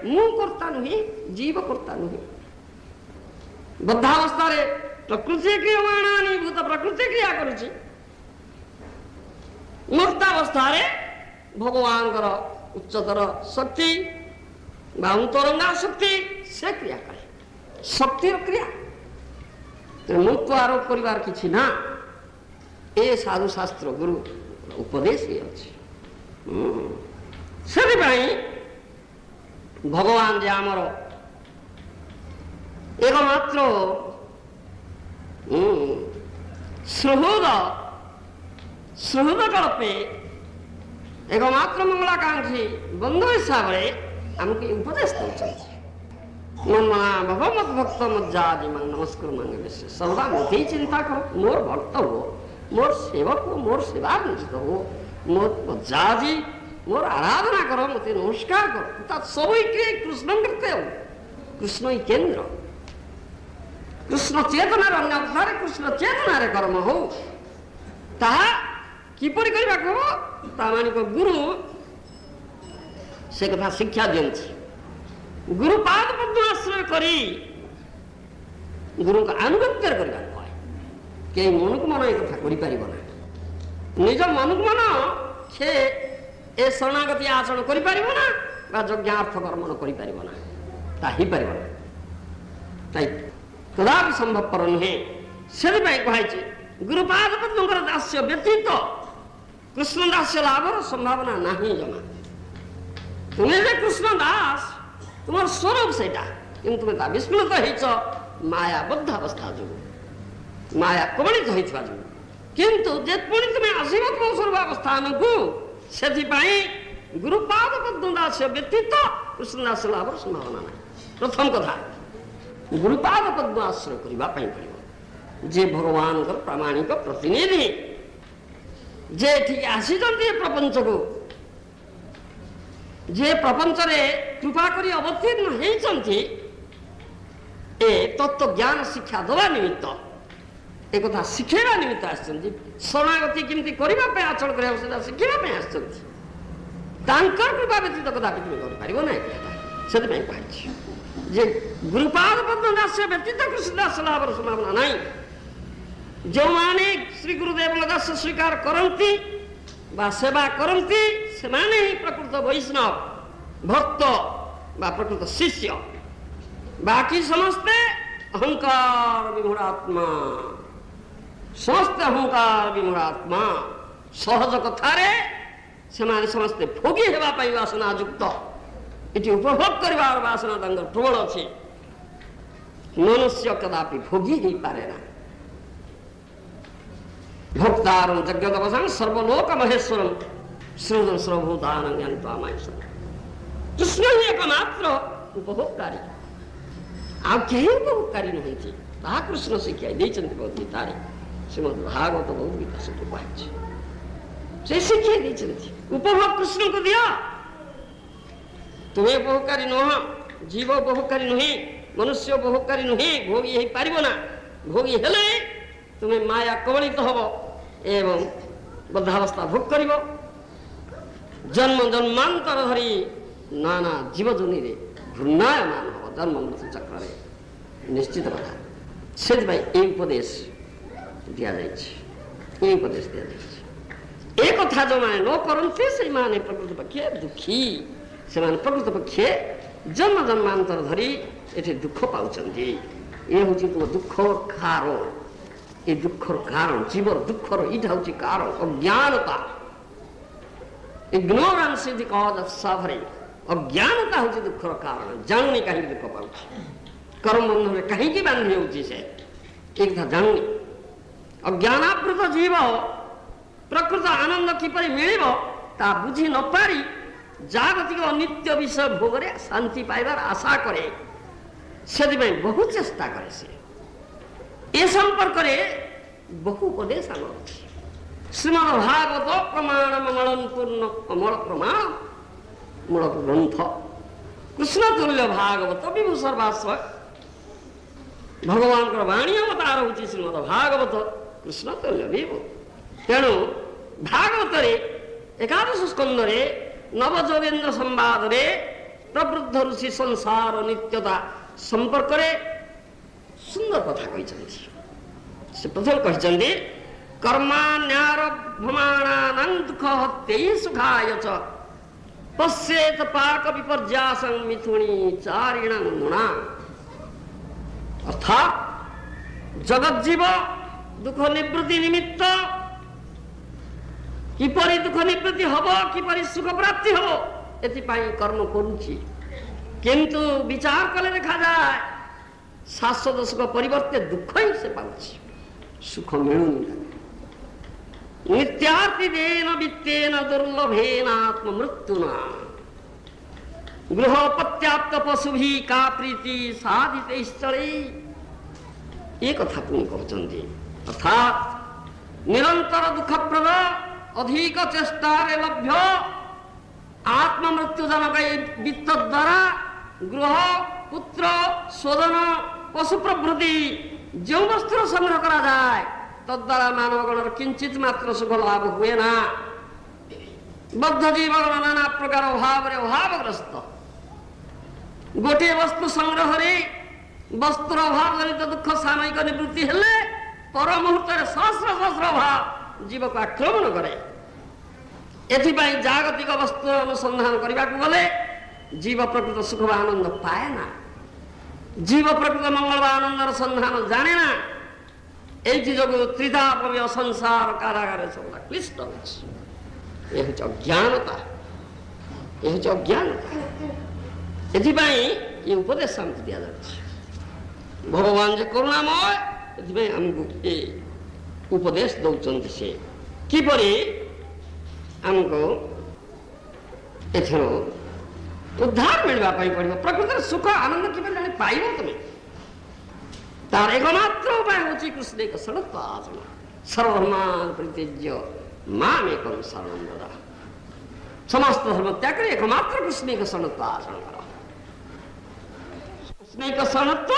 ମୁଁ କର୍ତ୍ତା ନୁହେଁ, ଜୀବ କର୍ତ୍ତା ନୁହେଁ। ବଦ୍ଧାବସ୍ଥାରେ ପ୍ରକୃତି କ୍ରିୟମାଣାନି ଭୂତ ପ୍ରକୃତି କ୍ରିୟା କରୁଛି, ମୂର୍ତ୍ତାବସ୍ଥାରେ ଭଗବାନଙ୍କର ଉଚ୍ଚତର ଶକ୍ତି ବା ଅନ୍ତରଙ୍ଗା ଶକ୍ତି ସେ କ୍ରିୟା କରେ। ଶକ୍ତିର କ୍ରିୟା ମୂର୍ତ୍ତ ଆରୋପ କରିବାର କିଛି ନା। ଏ ସାଧୁ ଶାସ୍ତ୍ର ଗୁରୁ ଉପଦେଶ ଅଛି। ସେଥିପାଇଁ ଭଗବାନ ଯେ ଆମର एकमात्र सुहृद कल्पे एकमात्र मंगलाकांक्षी बंधु हिसाब से आमको उपदेश दौरान मन्मना भव मत भक्त मज्जादि नमस्कार मांगे विश्व सर्वदा मत चिंता करो, मोर भक्त हो, मोर सेवक हो, मोर सेवा निश्चित हो, मोर मज्जादि मोर आराधना करो, मत नमस्कार करो। सब कृष्ण करते हो, कृष्ण ही केंद्र, कृष्ण चेतनार अन्य कृष्ण चेतनार कर्म हो ताहा किपरि करबाको तामानिक गुरु से कथा शिक्षा दियंती। गुरु पाद पद्म आश्रय करी गुरु का अनुगत्य करबा कय के मनक मन ए कथा करि परिबो ना, निज मनक मन से ए शरणागति आचरण करि परिबो ना बा यज्ञार्थ कर्म करि परिबो ना, ता ही परिबो ना, ताई कदापि संभवपर नुहे। से कहे गुरुपाद पद्म दास्य व्यतीत कृष्ण दास्य लाभर संभावना नहीं जमा। तुम्हें जे कृष्ण दास तुम स्वरूप से तुम विस्मृत हो माया बद्ध अवस्था जो माया कबलित होता जो किंतु जे पुणी तुम्हें आसब तुम स्वरूप अवस्थान को से गुरुपाद पद्म दास्य व्यतीत कृष्ण दास लाभर संभावना ना। प्रथम कथा गुरुपाद पद्म आश्रय करने पड़ो, जे भगवान प्रामाणिक प्रतिनिधि जे ठीक आसी प्रपंच को जे प्रपंच रे कृपा करी अवतीर्ण होती तत्व ज्ञान शिक्षा दवा निमित्त एक कथा शिखेवा निमित्त आसछन्ति। शरणागति केमती करने आचरण करने शिखेवा आसछन्ति। कृपा व्यतीत कदापि तुम कर ना से कही जे गुरुपाद पद्म दास्य व्यतीत कृष्णदास लाभर संभावना नहीं। जो माने श्री गुरुदेव दास स्वीकार करती बा सेवा करती से माने ही प्रकृत वैष्णव भक्त बा प्रकृत शिष्य। बाकी समस्ते अहंकार विमूढ़ात्मा, समस्त अहंकार विमूढ़ात्मा सहज कथारे से माने समस्ते भोगी हेबा पाई वासना युक्त इति उपभोग करबार वासना तंगर प्रबल अच्छे। मनुष्य कदापि भोगी ही पारे ना। भोक्तारं जगदवसां सर्वलोक महेश्वरं श्रोतं सर्वभूतानां ज्ञानत्वामहेश्वरं। कृष्ण ही एकमात्र उपभोगकारी, आप केही उपभोगकारी नहंती। ताहा कृष्ण शिक्षा देइछन्ति भगवद्गीतारे। श्रीमद् भागवत भगवद्गीता से पाइछि से शिक्षा देइछन्ति। उपभोग कृष्ण को दिया। तुम्हें उपभोगकारी नुह, जीव उपभोगकारी नुहे, मनुष्य उपभोगकारी नुहे, भोगी हो पारिब ना। भोगी हेले तुम्हें माया कबलित हब एवं बद्धावस्था भोग करिब। जन्म जन्मांतर धरी नाना जीवजनी रे घूर्णायमान हब जन्म मृत्यु चक्र रे निश्चित कथा। से उपदेश दिया जाए, उपदेश दिया जाए। एक कथा जो माने न करते से माने प्रकृत पक्षे दुखी, से माने प्रकृत पक्षे जन्म जन्मांतर धरी एठे दुख पाउछन्ति। ये हूँ तुम दुखर कारण, ये दुखर कारण जीवर दुखर इटा हूँ कारण अज्ञानता। Ignorance is the cause of suffering. अज्ञानता हूँ दुखर कारण। जानुनी कहीं दुख पाउछि, कर्म बंधन में कहीं बांधि होउछि से एक था जानुनी। अज्ञानावृत जीव प्रकृत आनंद किपरि मिलिबो ता बुझी न पारी जागतिक अनित्य विषय भोगरे शांति पाइबार आशा करे। से बहु चेष्टा करे से ए संपर्क में बहु उपदेश श्रीमद् भागवत प्रमाण ममलन पूर्ण अमल प्रमाण मूलक ग्रंथ कृष्ण तुल्य भागवत विभु सर्वास्व भगवान वाणी अवतार होची श्रीमद् भागवत कृष्ण तुल्य विभु। तेणु भागवत रे एकादश स्कंद रे नवजोगेन्द्र संवाद रे प्रवृद्ध ऋषि संसार नित्यता संपर्क में सुंदर कथा कहते प्रथम कहते कर्माण्यरभमाणानां दुख हत्यै सुखाय च पश्येत पाक विपर्यासं मिथुनी चारिणां नृणां। अर्थात जगत जीव दुख निवृत्ति निमित्त किपरि दुख निवृत्ति हब किपरि सुख प्राप्ति हब एथिपाई कर्म करुछि किंतु विचार कले देखा जाए शाश्वत सुख परिवर्ते दुख ही से पाउछि सुख मिलुनि। नित्यार्तिदेन वित्तेन दुर्लभेन आत्ममृत्युना गृहपत्याप्त पशुभि का प्रीति साधितैश्चरै ये कथा पुणी कहते। अर्थात निरंतर दुखप्रद अधिक चेष्टा लभ्य आत्ममृत्युजनक वित्त द्वारा गृह पुत्र स्वदन पशु प्रभृति जो वस्तु संग्रह करा जाए तद्वारा मानवगण किंचित मात्र सुख लाभ हुए ना। बद्ध जीवगण नाना प्रकार अभाव अभावग्रस्त गोटे वस्तु संग्रह वस्तुर अभाव जनित दुख सामयिक निवृत्ति हेले पर मुहूर्त सहस्र सहस्र अभाव जीव को आक्रमण करे। एथिपाई जागतिक वस्तु अनुसंधान करने को गले जीव प्रकृत सुख व आनंद पाए ना। जीव प्रकृत मंगल व आनंदर संधान जाने ना। एथि जो त्रितापव्य संसार कारागार सब क्लिष्ट ये अज्ञानता ये अज्ञानता। एथिपाई ये उपदेश आमको दि जाए भगवान जे करुणामय एथिपाई आमको ये उपदेश दौरान से किपरि आमको एथर उद्धार मिलवा पड़ो प्रकृत सुख आनंद किपरि जाने पाइब तुम्हें तार एकमात्र उपाय हूँ कृष्ण एक शरणत्वाचरण सर्वधर्मान परित्यज्य माम एकम शरणं व्रज। समस्त धर्म त्याग कर एकमात्र कृष्ण एक शरणत्वाचरण कर। कृष्ण एक शरणत्व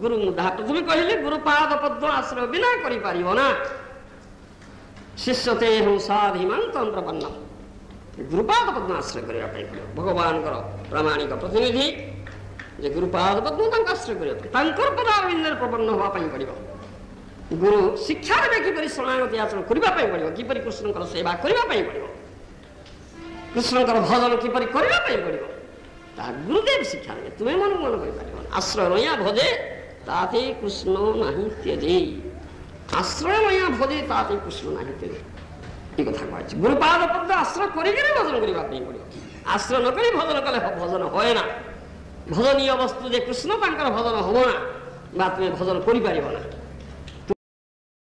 गुरु मुदा प्रथम कहले गुरुपाद पद्म आश्रय बिना करि पारिबो ना। शिष्यते हूँ साधिमान तंत्रपन्नम गुरुपाद पद्म आश्रय करने भगवान प्रामाणिक प्रतिनिधि जे गुरुपाद पद्म आश्रय कर पदारविंदर प्रपन्न होगापी पड़ो। गुरु शिक्षा देवे किपरि शरणागति आचरण करने पड़ो किपरि कृष्ण सेवा करने पड़ो कृष्ण भजन किपरि करने पड़ो गुरुदेव शिक्षा देवे तुम्हें मन मन कर आश्रय नया भजे ताते कृष्ण नहीं त्यजे आश्रय नया भजे ताते कृष्ण नहीं त्यजे ये कथा कह गुरुपाद पद आश्रय करके भजन करने पड़ो। आश्रय नक भजन कले भजन होए ना। भजनीय वस्तु जे कृष्ण भजन हम ना तुम्हें भजन कर।